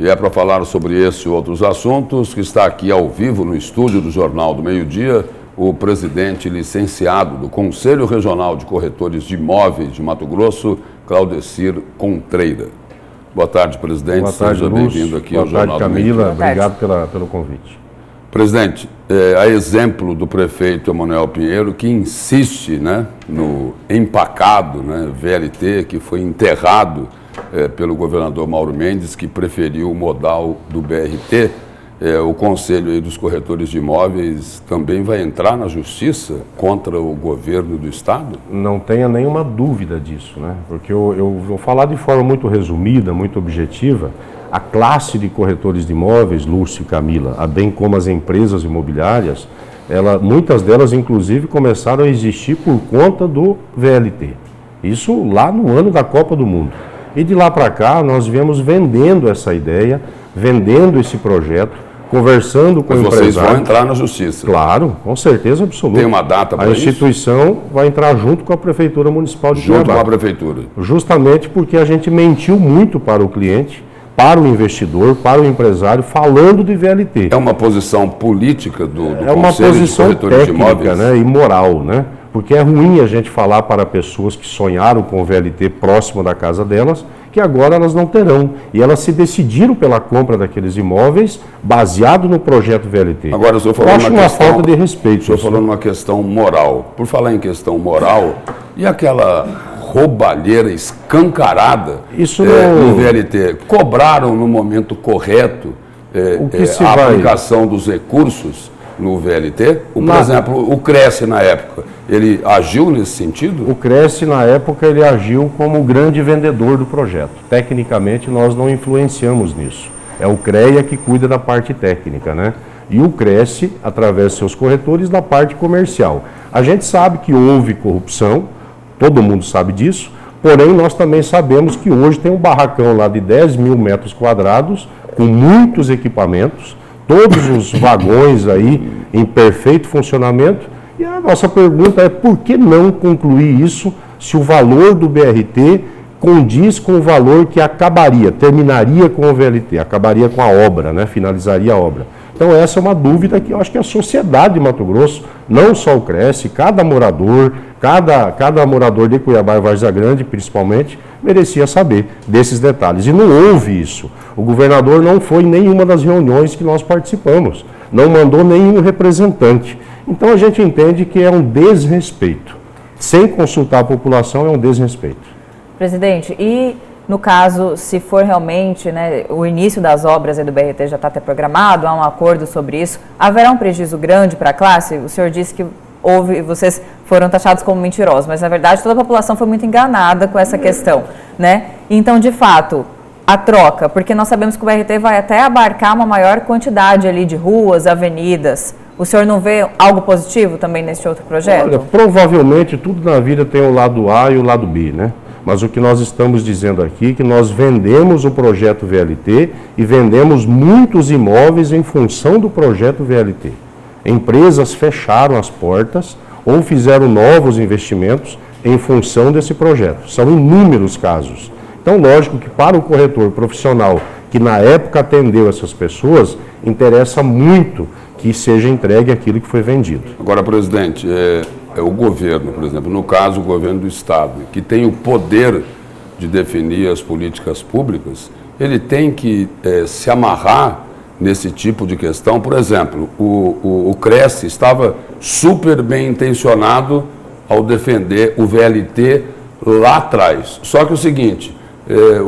E é para falar sobre esse e outros assuntos que está aqui ao vivo no estúdio do Jornal do Meio-Dia o presidente licenciado do Conselho Regional de Corretores de Imóveis de Mato Grosso, Claudecir Contreira. Boa tarde, presidente. Boa tarde, seja bem-vindo aqui ao Jornal do Meio-Dia. Boa tarde, Camila. Obrigado pelo convite. Presidente, a exemplo do prefeito Emanuel Pinheiro, que insiste no empacado VLT, que foi enterrado pelo governador Mauro Mendes, que preferiu o modal do BRT, o Conselho aí dos Corretores de Imóveis também vai entrar na justiça contra o governo do Estado? Não tenha nenhuma dúvida disso, porque eu vou falar de forma muito resumida, muito objetiva. A classe de corretores de imóveis, Lúcio e Camila, bem como as empresas imobiliárias, muitas delas inclusive começaram a existir por conta do VLT. Isso lá no ano da Copa do Mundo. E de lá para cá nós viemos vendendo essa ideia, vendendo esse projeto, conversando com o empresário. Mas vocês vão entrar na justiça? Claro, com certeza absoluta. Tem uma data para isso? A instituição vai entrar junto com a Prefeitura Municipal de Cuiabá. Junto com a Prefeitura? Justamente porque a gente mentiu muito para o cliente, para o investidor, para o empresário, falando de VLT. É uma posição política do Conselho de Corretores de Imóveis? É uma posição técnica e moral, Porque é ruim a gente falar para pessoas que sonharam com o VLT próximo da casa delas, que agora elas não terão. E elas se decidiram pela compra daqueles imóveis baseado no projeto VLT. Agora, eu acho uma falta de respeito. Estou falando uma questão moral. Por falar em questão moral, e aquela roubalheira escancarada no VLT? Cobraram no momento correto a aplicação dos recursos no VLT? Por exemplo, o Cresce na época, ele agiu nesse sentido? O Cresce na época ele agiu como o grande vendedor do projeto. Tecnicamente nós não influenciamos nisso. É o CREA que cuida da parte técnica, E o Cresce, através de seus corretores, da parte comercial. A gente sabe que houve corrupção, todo mundo sabe disso, porém nós também sabemos que hoje tem um barracão lá de 10 mil metros quadrados, com muitos equipamentos, todos os vagões aí em perfeito funcionamento, e a nossa pergunta é por que não concluir isso se o valor do BRT condiz com o valor que terminaria com o VLT, acabaria com a obra, finalizaria a obra. Então essa é uma dúvida que eu acho que a sociedade de Mato Grosso, não só o Cresce, cada morador de Cuiabá e Várzea Grande, principalmente, merecia saber desses detalhes. E não houve isso. O governador não foi em nenhuma das reuniões que nós participamos, não mandou nenhum representante. Então a gente entende que é um desrespeito. Sem consultar a população é um desrespeito. Presidente, e no caso, se for realmente o início das obras do BRT já está até programado, há um acordo sobre isso, haverá um prejuízo grande para a classe? O senhor disse que vocês foram taxados como mentirosos, mas na verdade toda a população foi muito enganada com essa questão, Então, de fato, a troca, porque nós sabemos que o BRT vai até abarcar uma maior quantidade ali de ruas, avenidas. O senhor não vê algo positivo também nesse outro projeto? Olha, provavelmente tudo na vida tem o lado A e o lado B, Mas o que nós estamos dizendo aqui é que nós vendemos o projeto VLT e vendemos muitos imóveis em função do projeto VLT. Empresas fecharam as portas ou fizeram novos investimentos em função desse projeto. São inúmeros casos. Então, lógico que para o corretor profissional que na época atendeu essas pessoas, interessa muito que seja entregue aquilo que foi vendido. Agora, presidente, o governo, por exemplo, no caso o governo do Estado, que tem o poder de definir as políticas públicas, ele tem que se amarrar nesse tipo de questão. Por exemplo, o Cresce estava super bem intencionado ao defender o VLT lá atrás. Só que o seguinte,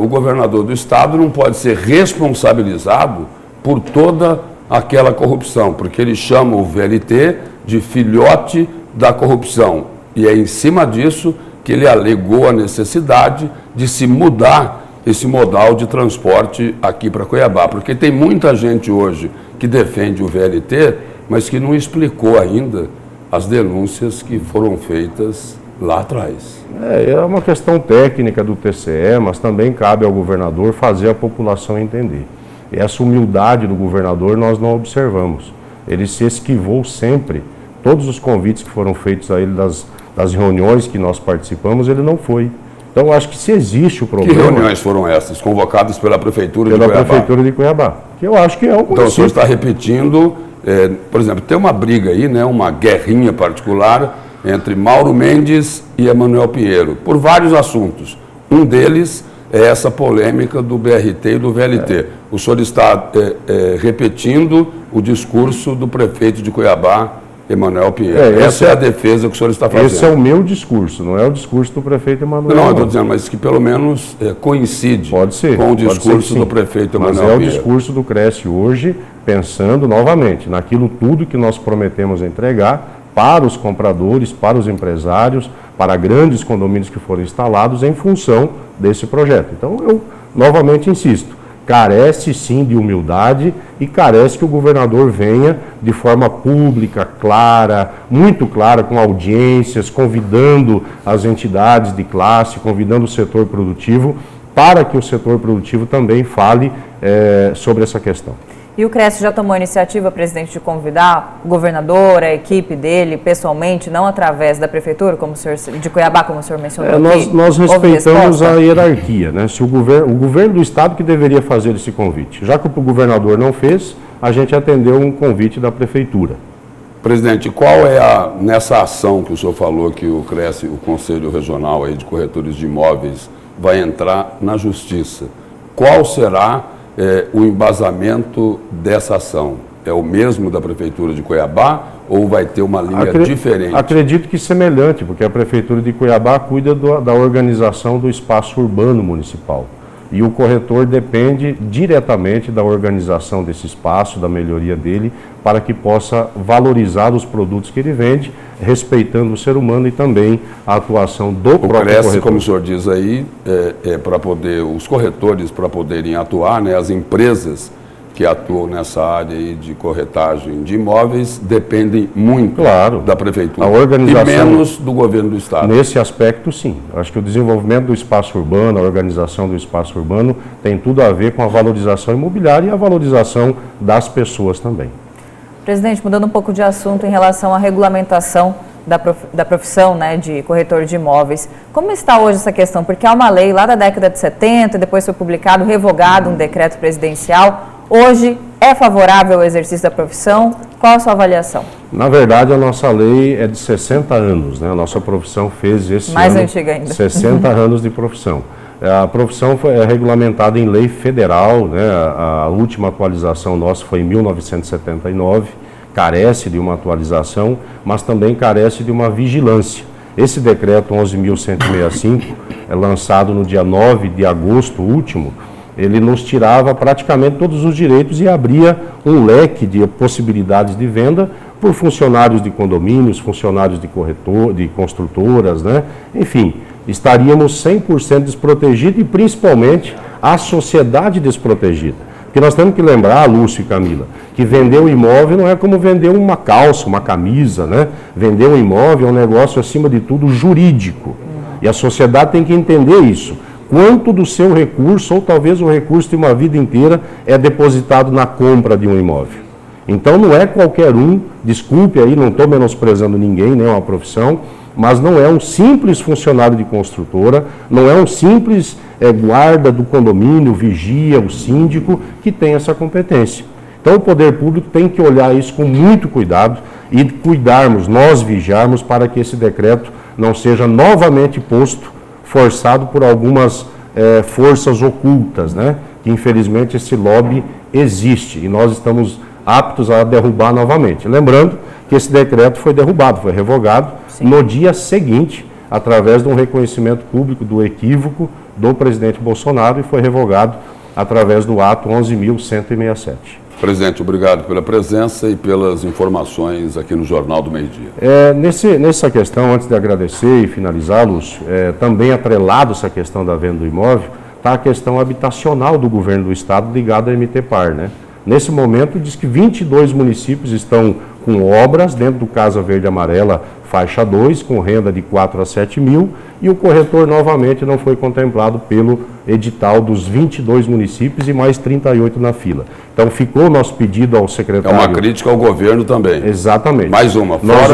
o governador do Estado não pode ser responsabilizado por toda aquela corrupção, porque ele chama o VLT de filhote da corrupção. E é em cima disso que ele alegou a necessidade de se mudar esse modal de transporte aqui para Cuiabá, porque tem muita gente hoje que defende o VLT, mas que não explicou ainda as denúncias que foram feitas lá atrás. É uma questão técnica do TCE, mas também cabe ao governador fazer a população entender. E essa humildade do governador nós não observamos. Ele se esquivou sempre. Todos os convites que foram feitos a ele das reuniões que nós participamos, ele não foi. Então, eu acho que se existe o Que problema... reuniões foram essas, convocadas pela Prefeitura de Cuiabá? Pela Prefeitura de Cuiabá, que eu acho que é o município. Então, o senhor está repetindo, por exemplo, tem uma briga aí, né, uma guerrinha particular entre Mauro Mendes e Emanuel Pinheiro, por vários assuntos. Um deles é essa polêmica do BRT e do VLT. O senhor está repetindo o discurso do prefeito de Cuiabá, Emanuel Pinheiro. Essa é a defesa que o senhor está fazendo. Esse é o meu discurso, não é o discurso do prefeito Emanuel. Não, eu estou dizendo, mas que pelo menos coincide com o discurso do prefeito Emanuel Pinheiro. Mas é o discurso do Cresce hoje, pensando novamente naquilo tudo que nós prometemos entregar para os compradores, para os empresários, para grandes condomínios que foram instalados em função desse projeto. Então, eu novamente insisto, carece sim de humildade e carece que o governador venha de forma pública, clara, muito clara, com audiências, convidando as entidades de classe, convidando o setor produtivo, para que o setor produtivo também fale sobre essa questão. E o Cresce já tomou a iniciativa, presidente, de convidar o governador, a equipe dele, pessoalmente, não através da prefeitura, como o senhor, de Cuiabá, como o senhor mencionou aqui? Nós respeitamos a hierarquia, né? Se o governo do estado que deveria fazer esse convite. Já que o governador não fez, a gente atendeu um convite da prefeitura. Presidente, qual é nessa ação que o senhor falou que o Cresce, o Conselho Regional aí de Corretores de Imóveis, vai entrar na Justiça? Qual será o embasamento dessa ação? É o mesmo da Prefeitura de Cuiabá ou vai ter uma linha diferente? Acredito que semelhante, porque a Prefeitura de Cuiabá cuida da organização do espaço urbano municipal. E o corretor depende diretamente da organização desse espaço, da melhoria dele, para que possa valorizar os produtos que ele vende, respeitando o ser humano e também a atuação do próprio corretor. Como o senhor diz aí, para poder, os corretores para poderem atuar, né, as empresas que atuam nessa área aí de corretagem de imóveis dependem muito da Prefeitura, a organização, e menos do governo do Estado. Nesse aspecto, sim. Acho que o desenvolvimento do espaço urbano, a organização do espaço urbano tem tudo a ver com a valorização imobiliária e a valorização das pessoas também. Presidente, mudando um pouco de assunto em relação à regulamentação da profissão, né, de corretor de imóveis. Como está hoje essa questão? Porque há uma lei lá da década de 70, depois foi publicado, revogado um decreto presidencial. Hoje é favorável ao exercício da profissão? Qual a sua avaliação? Na verdade, a nossa lei é de 60 anos, né? A nossa profissão fez esse Mais ano antiga ainda. 60 anos de profissão. A profissão foi regulamentada em lei federal, né? A última atualização nossa foi em 1979, carece de uma atualização, mas também carece de uma vigilância. Esse decreto 11.165, lançado no dia 9 de agosto último, ele nos tirava praticamente todos os direitos e abria um leque de possibilidades de venda por funcionários de condomínios, funcionários de corretor, de construtoras, né? Enfim, estaríamos 100% desprotegidos e principalmente a sociedade desprotegida. Porque nós temos que lembrar, Lúcio e Camila, que vender um imóvel não é como vender uma calça, uma camisa, né? Vender um imóvel é um negócio, acima de tudo, jurídico. E a sociedade tem que entender isso. Quanto do seu recurso, ou talvez o recurso de uma vida inteira, é depositado na compra de um imóvel. Então não é qualquer um, desculpe aí, não estou menosprezando ninguém, nem uma profissão, mas não é um simples funcionário de construtora, não é um simples guarda do condomínio, vigia, o síndico, que tem essa competência. Então o poder público tem que olhar isso com muito cuidado e cuidarmos, nós vigiarmos para que esse decreto não seja novamente posto forçado por algumas forças ocultas, né? Que infelizmente esse lobby existe e nós estamos aptos a derrubar novamente. Lembrando que esse decreto foi derrubado, foi revogado no dia seguinte, através de um reconhecimento público do equívoco do presidente Bolsonaro e foi revogado através do ato 11.167. Presidente, obrigado pela presença e pelas informações aqui no Jornal do Meio-Dia. Nessa questão, antes de agradecer e finalizá-los, também atrelado essa questão da venda do imóvel, está a questão habitacional do governo do estado ligada à MTPAR, né? Nesse momento, diz que 22 municípios estão com obras dentro do Casa Verde e Amarela faixa 2, com renda de 4 a 7 mil, e o corretor novamente não foi contemplado pelo edital dos 22 municípios e mais 38 na fila. Então ficou o nosso pedido ao secretário... É uma crítica ao governo também. Exatamente. Mais uma, fora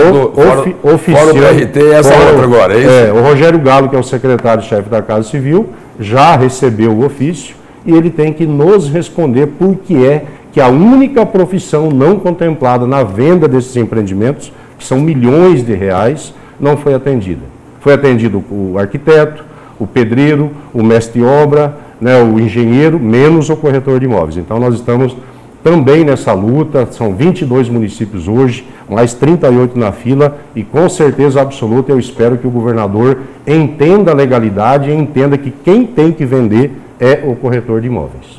o PRT, essa outra agora, é isso? O Rogério Galo, que é o secretário-chefe da Casa Civil, já recebeu o ofício e ele tem que nos responder por que é que a única profissão não contemplada na venda desses empreendimentos, que são milhões de reais, não foi atendida. Foi atendido o arquiteto, o pedreiro, o mestre de obra, né, o engenheiro, menos o corretor de imóveis. Então nós estamos também nessa luta, são 22 municípios hoje, mais 38 na fila, e com certeza absoluta eu espero que o governador entenda a legalidade e entenda que quem tem que vender é o corretor de imóveis.